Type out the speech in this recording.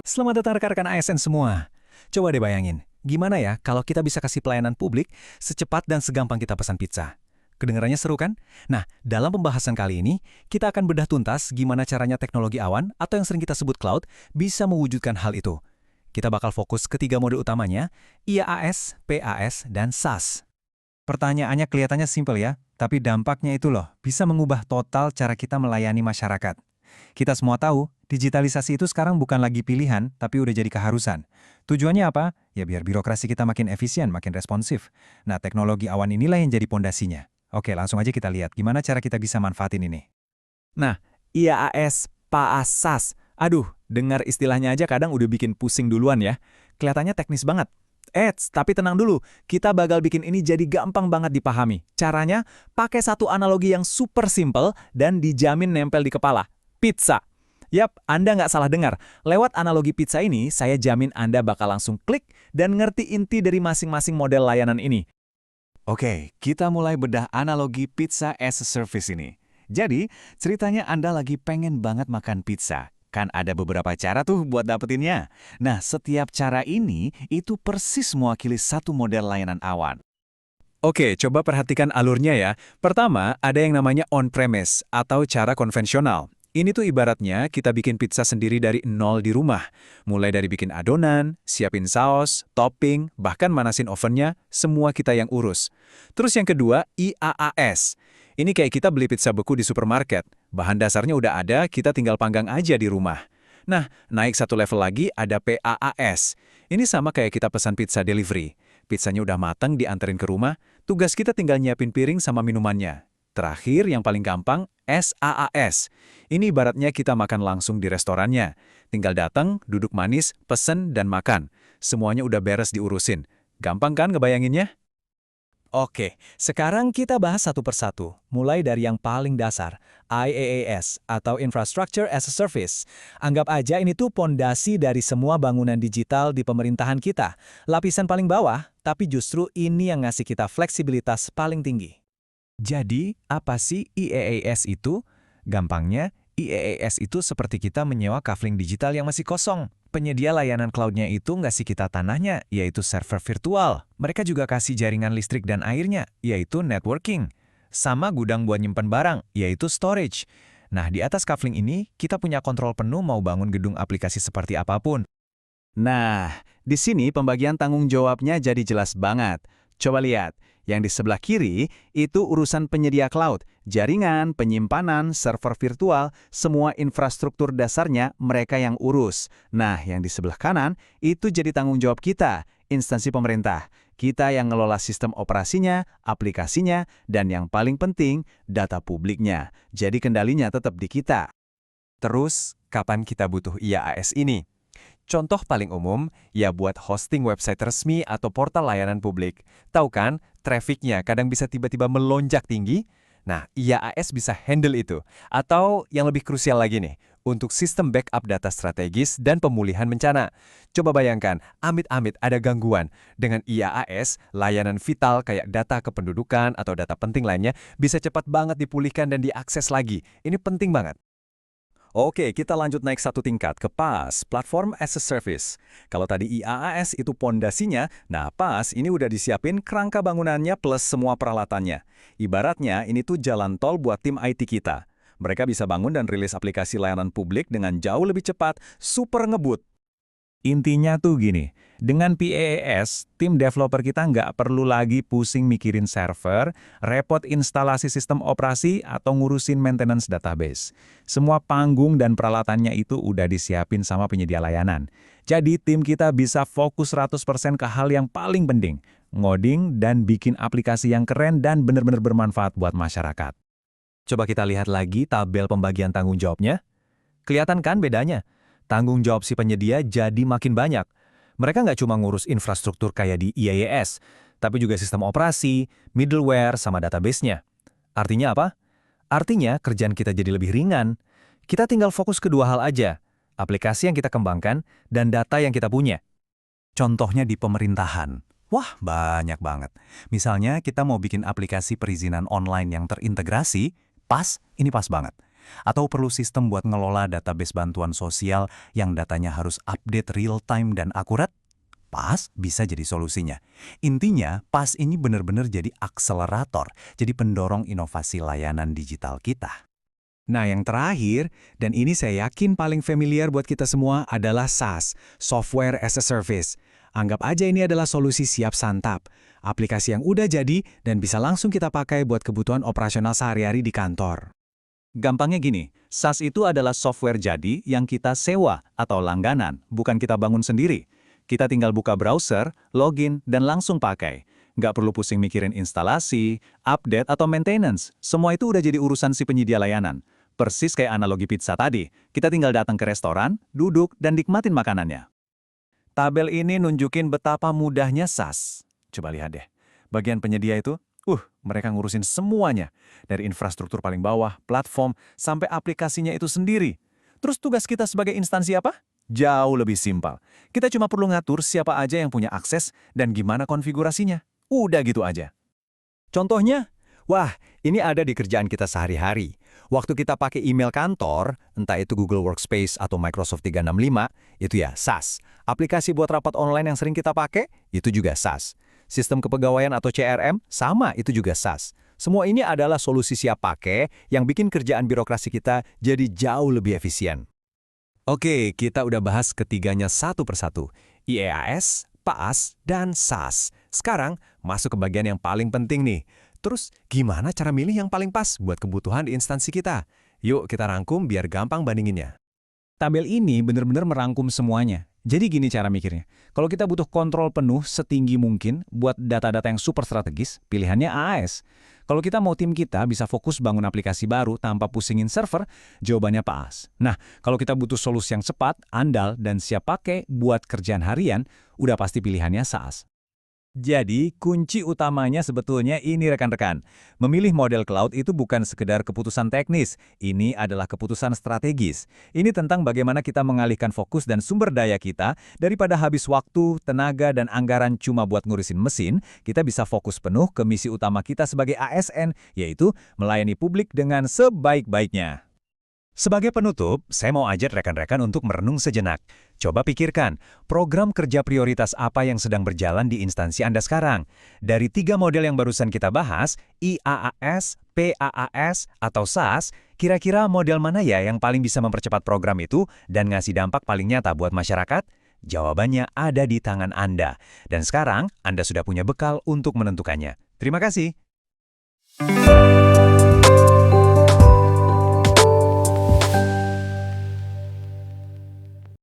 Selamat datang rekan-rekan ASN semua. Coba deh bayangin, gimana ya kalau kita bisa kasih pelayanan publik secepat dan segampang kita pesan pizza? Kedengarannya seru kan? Nah, dalam pembahasan kali ini, kita akan bedah tuntas gimana caranya teknologi awan atau yang sering kita sebut cloud bisa mewujudkan hal itu. Kita bakal fokus ke tiga mode utamanya, IaaS, PaaS, dan SaaS. Pertanyaannya kelihatannya simpel ya, tapi dampaknya itu loh, bisa mengubah total cara kita melayani masyarakat. Kita semua tahu, digitalisasi itu sekarang bukan lagi pilihan, tapi udah jadi keharusan. Tujuannya apa? Ya biar birokrasi kita makin efisien, makin responsif. Nah, teknologi awan inilah yang jadi pondasinya. Oke, langsung aja kita lihat gimana cara kita bisa manfaatin ini. Nah, IaaS, PaaS, SaaS. Aduh, dengar istilahnya aja kadang udah bikin pusing duluan ya. Kelihatannya teknis banget. Tapi tenang dulu, kita bakal bikin ini jadi gampang banget dipahami. Caranya, pakai satu analogi yang super simple dan dijamin nempel di kepala. Pizza. Yap, Anda nggak salah dengar. Lewat analogi pizza ini, saya jamin Anda bakal langsung klik dan ngerti inti dari masing-masing model layanan ini. Oke, kita mulai bedah analogi pizza as a service ini. Jadi, ceritanya Anda lagi pengen banget makan pizza. Kan ada beberapa cara tuh buat dapetinnya. Nah, setiap cara ini itu persis mewakili satu model layanan awan. Oke, coba perhatikan alurnya ya. Pertama, ada yang namanya on-premise atau cara konvensional. Ini tuh ibaratnya kita bikin pizza sendiri dari nol di rumah. Mulai dari bikin adonan, siapin saus, topping, bahkan manasin ovennya, semua kita yang urus. Terus yang kedua, IaaS. Ini kayak kita beli pizza beku di supermarket. Bahan dasarnya udah ada, kita tinggal panggang aja di rumah. Nah, naik satu level lagi ada PaaS. Ini sama kayak kita pesan pizza delivery. Pizzanya udah mateng, dianterin ke rumah, tugas kita tinggal nyiapin piring sama minumannya. Terakhir, yang paling gampang, SaaS. Ini ibaratnya kita makan langsung di restorannya. Tinggal datang, duduk manis, pesen, dan makan. Semuanya udah beres diurusin. Gampang kan ngebayanginnya? Oke, sekarang kita bahas satu persatu. Mulai dari yang paling dasar, IaaS atau Infrastructure as a Service. Anggap aja ini tuh pondasi dari semua bangunan digital di pemerintahan kita. Lapisan paling bawah, tapi justru ini yang ngasih kita fleksibilitas paling tinggi. Jadi, apa sih IaaS itu? Gampangnya, IaaS itu seperti kita menyewa kafling digital yang masih kosong. Penyedia layanan cloud-nya itu ngasih kita tanahnya, yaitu server virtual. Mereka juga kasih jaringan listrik dan airnya, yaitu networking. Sama gudang buat nyimpen barang, yaitu storage. Nah, di atas kafling ini, kita punya kontrol penuh mau bangun gedung aplikasi seperti apapun. Nah, di sini pembagian tanggung jawabnya jadi jelas banget. Coba lihat, yang di sebelah kiri itu urusan penyedia cloud, jaringan, penyimpanan, server virtual, semua infrastruktur dasarnya mereka yang urus. Nah, yang di sebelah kanan itu jadi tanggung jawab kita, instansi pemerintah. Kita yang ngelola sistem operasinya, aplikasinya, dan yang paling penting, data publiknya. Jadi kendalinya tetap di kita. Terus, kapan kita butuh IaaS ini? Contoh paling umum, ya buat hosting website resmi atau portal layanan publik. Tahu kan, trafficnya kadang bisa tiba-tiba melonjak tinggi? Nah, IaaS bisa handle itu. Atau yang lebih krusial lagi nih, untuk sistem backup data strategis dan pemulihan bencana. Coba bayangkan, amit-amit ada gangguan. Dengan IaaS, layanan vital kayak data kependudukan atau data penting lainnya bisa cepat banget dipulihkan dan diakses lagi. Ini penting banget. Oke, kita lanjut naik satu tingkat ke PaaS, Platform as a Service. Kalau tadi IaaS itu pondasinya, nah PaaS ini udah disiapin kerangka bangunannya plus semua peralatannya. Ibaratnya ini tuh jalan tol buat tim IT kita. Mereka bisa bangun dan rilis aplikasi layanan publik dengan jauh lebih cepat, super ngebut. Intinya tuh gini, dengan PaaS, tim developer kita nggak perlu lagi pusing mikirin server, repot instalasi sistem operasi, atau ngurusin maintenance database. Semua panggung dan peralatannya itu udah disiapin sama penyedia layanan. Jadi tim kita bisa fokus 100% ke hal yang paling penting, ngoding dan bikin aplikasi yang keren dan benar-benar bermanfaat buat masyarakat. Coba kita lihat lagi tabel pembagian tanggung jawabnya. Kelihatan kan bedanya? Tanggung jawab si penyedia jadi makin banyak. Mereka nggak cuma ngurus infrastruktur kayak di IaaS, tapi juga sistem operasi, middleware, sama database-nya. Artinya apa? Artinya kerjaan kita jadi lebih ringan. Kita tinggal fokus ke dua hal aja, aplikasi yang kita kembangkan dan data yang kita punya. Contohnya di pemerintahan. Wah, banyak banget. Misalnya kita mau bikin aplikasi perizinan online yang terintegrasi, ini pas banget. Atau perlu sistem buat ngelola database bantuan sosial yang datanya harus update real-time dan akurat? PAS bisa jadi solusinya. Intinya, PAS ini benar-benar jadi akselerator, jadi pendorong inovasi layanan digital kita. Nah, yang terakhir, dan ini saya yakin paling familiar buat kita semua adalah SaaS, Software as a Service. Anggap aja ini adalah solusi siap santap, aplikasi yang udah jadi dan bisa langsung kita pakai buat kebutuhan operasional sehari-hari di kantor. Gampangnya gini, SaaS itu adalah software jadi yang kita sewa atau langganan, bukan kita bangun sendiri. Kita tinggal buka browser, login, dan langsung pakai. Nggak perlu pusing mikirin instalasi, update, atau maintenance. Semua itu udah jadi urusan si penyedia layanan. Persis kayak analogi pizza tadi, kita tinggal datang ke restoran, duduk, dan nikmatin makanannya. Tabel ini nunjukin betapa mudahnya SaaS. Coba lihat deh, bagian penyedia itu, mereka ngurusin semuanya. Dari infrastruktur paling bawah, platform, sampai aplikasinya itu sendiri. Terus tugas kita sebagai instansi apa? Jauh lebih simpel. Kita cuma perlu ngatur siapa aja yang punya akses dan gimana konfigurasinya. Udah gitu aja. Contohnya, ini ada di kerjaan kita sehari-hari. Waktu kita pakai email kantor, entah itu Google Workspace atau Microsoft 365, itu ya SaaS. Aplikasi buat rapat online yang sering kita pakai, itu juga SaaS. Sistem kepegawaian atau CRM, sama, itu juga SaaS. Semua ini adalah solusi siap pakai yang bikin kerjaan birokrasi kita jadi jauh lebih efisien. Oke, kita udah bahas ketiganya satu persatu. IaaS, PaaS, dan SaaS. Sekarang, masuk ke bagian yang paling penting nih. Terus, gimana cara milih yang paling pas buat kebutuhan di instansi kita? Yuk kita rangkum biar gampang bandinginnya. Tabel ini benar-benar merangkum semuanya. Jadi gini cara mikirnya. Kalau kita butuh kontrol penuh setinggi mungkin buat data-data yang super strategis, pilihannya AAS. Kalau kita mau tim kita bisa fokus bangun aplikasi baru tanpa pusingin server, jawabannya PaaS. Nah, kalau kita butuh solusi yang cepat, andal, dan siap pakai buat kerjaan harian, udah pasti pilihannya SaaS. Jadi, kunci utamanya sebetulnya ini rekan-rekan. Memilih model cloud itu bukan sekedar keputusan teknis, ini adalah keputusan strategis. Ini tentang bagaimana kita mengalihkan fokus dan sumber daya kita, daripada habis waktu, tenaga, dan anggaran cuma buat ngurusin mesin, kita bisa fokus penuh ke misi utama kita sebagai ASN, yaitu melayani publik dengan sebaik-baiknya. Sebagai penutup, saya mau ajak rekan-rekan untuk merenung sejenak. Coba pikirkan, program kerja prioritas apa yang sedang berjalan di instansi Anda sekarang? Dari 3 model yang barusan kita bahas, IaaS, PaaS, atau SaaS, kira-kira model mana ya yang paling bisa mempercepat program itu dan ngasih dampak paling nyata buat masyarakat? Jawabannya ada di tangan Anda. Dan sekarang, Anda sudah punya bekal untuk menentukannya. Terima kasih.